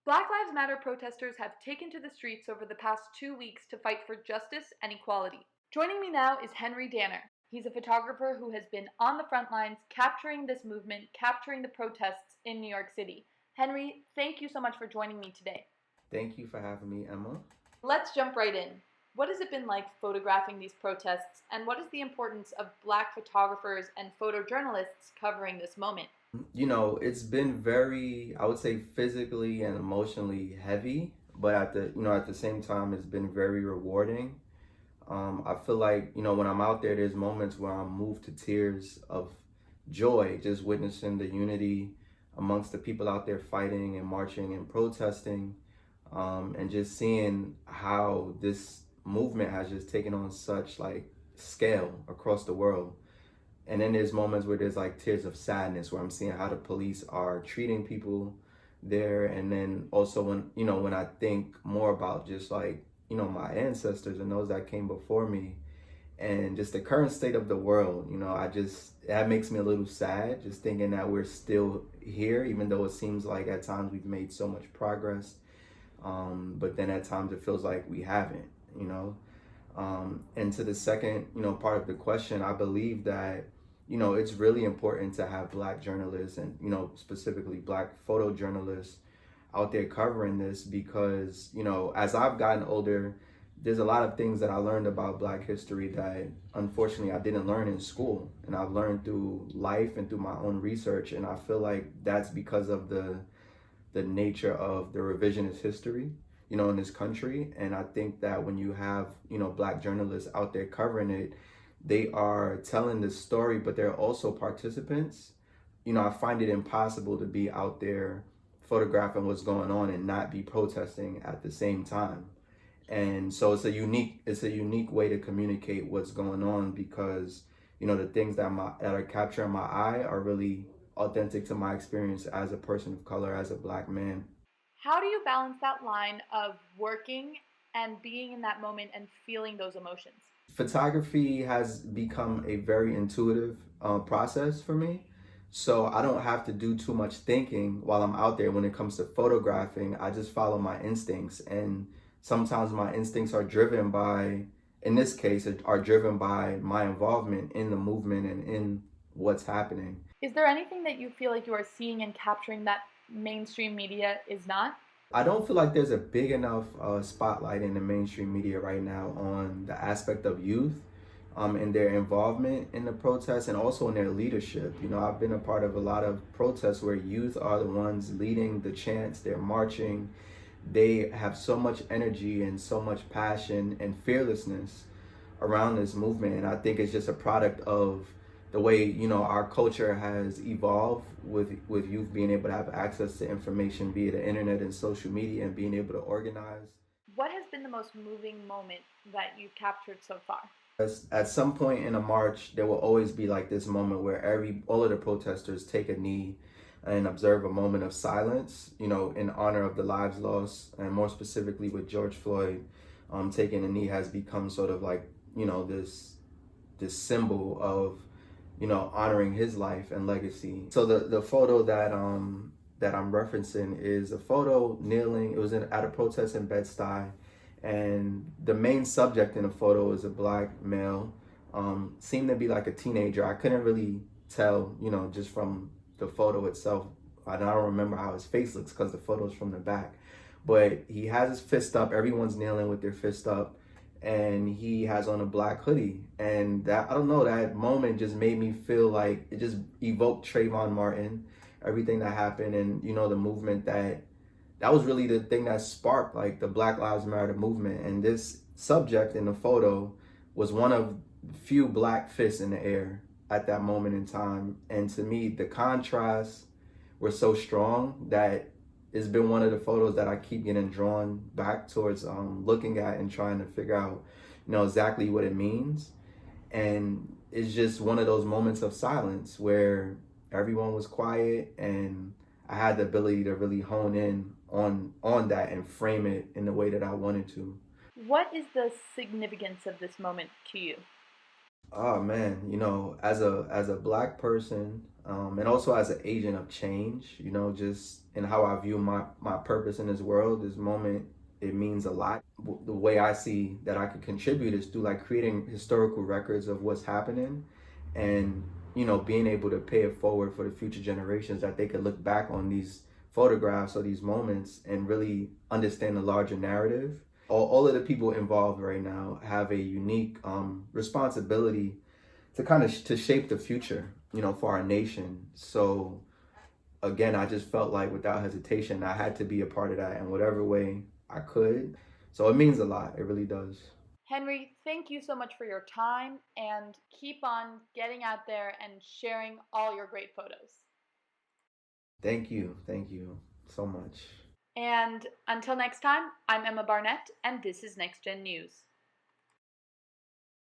Black Lives Matter protesters have taken to the streets over the past 2 weeks to fight for justice and equality. Joining me now is Henry Danner. He's a photographer who has been on the front lines capturing this movement, capturing the protests in New York City. Henry, thank you so much for joining me today. Thank you for having me, Emma. Let's jump right in. What has it been like photographing these protests, and what is the importance of Black photographers and photojournalists covering this moment? It's been very, I would say, physically and emotionally heavy, but at the same time, it's been very rewarding. I feel like, when I'm out there, there's moments where I'm moved to tears of joy, just witnessing the unity amongst the people out there fighting and marching and protesting, and just seeing how this movement has just taken on such like scale across the world. And then there's moments where there's like tears of sadness where I'm seeing how the police are treating people there. And then also when I think more about just like, my ancestors and those that came before me and just the current state of the world, that makes me a little sad just thinking that we're still here, even though it seems like at times we've made so much progress. But then at times it feels like we haven't, you know. And to the second, part of the question, I believe that, it's really important to have Black journalists and, specifically Black photojournalists out there covering this because, as I've gotten older, there's a lot of things that I learned about Black history that unfortunately I didn't learn in school. And I've learned through life and through my own research. And I feel like that's because of the nature of the revisionist history, in this country. And I think that when you have, Black journalists out there covering it, they are telling the story, but they're also participants. I find it impossible to be out there photographing what's going on and not be protesting at the same time. And so it's a unique way to communicate what's going on because, the things that are capturing my eye are really authentic to my experience as a person of color, as a Black man. How do you balance that line of working and being in that moment and feeling those emotions? Photography has become a very intuitive process for me. So I don't have to do too much thinking while I'm out there when it comes to photographing. I just follow my instincts. And sometimes my instincts are driven by, in this case, are driven by my involvement in the movement and in what's happening. Is there anything that you feel like you are seeing and capturing that mainstream media is not? I don't feel like there's a big enough spotlight in the mainstream media right now on the aspect of youth and their involvement in the protests and also in their leadership. I've been a part of a lot of protests where youth are the ones leading the chants, they're marching. They have so much energy and so much passion and fearlessness around this movement. And I think it's just a product of the way our culture has evolved with youth being able to have access to information via the internet and social media and being able to organize. What has been the most moving moment that you've captured so far? At some point in a march, there will always be like this moment where all of the protesters take a knee and observe a moment of silence, in honor of the lives lost, and more specifically with George Floyd, taking a knee has become sort of like, this symbol of, honoring his life and legacy. So the photo that I'm referencing is a photo kneeling. It was at a protest in Bed-Stuy, and the main subject in the photo is a Black male, seemed to be like a teenager. I couldn't really tell, just from the photo itself. I don't remember how his face looks because the photo's from the back. But he has his fist up. Everyone's kneeling with their fist up. And he has on a Black hoodie. And that, I don't know, that moment just made me feel like it just evoked Trayvon Martin, everything that happened, and, the movement that was really the thing that sparked like the Black Lives Matter movement. And this subject in the photo was one of few Black fists in the air at that moment in time. And to me, the contrasts were so strong that it's been one of the photos that I keep getting drawn back towards looking at and trying to figure out, exactly what it means. And it's just one of those moments of silence where everyone was quiet and I had the ability to really hone in on that and frame it in the way that I wanted to. What is the significance of this moment to you? Oh man, as a Black person, and also as an agent of change, just in how I view my purpose in this world, this moment, it means a lot. The way I see that I could contribute is through like creating historical records of what's happening and, being able to pay it forward for the future generations that they could look back on these photographs or these moments and really understand the larger narrative. All of the people involved right now have a unique responsibility to kind of to shape the future, for our nation. So again, I just felt like without hesitation, I had to be a part of that in whatever way I could. So it means a lot. It really does. Henry, thank you so much for your time and keep on getting out there and sharing all your great photos. Thank you. Thank you so much. And until next time, I'm Emma Barnett, and this is Next Gen News.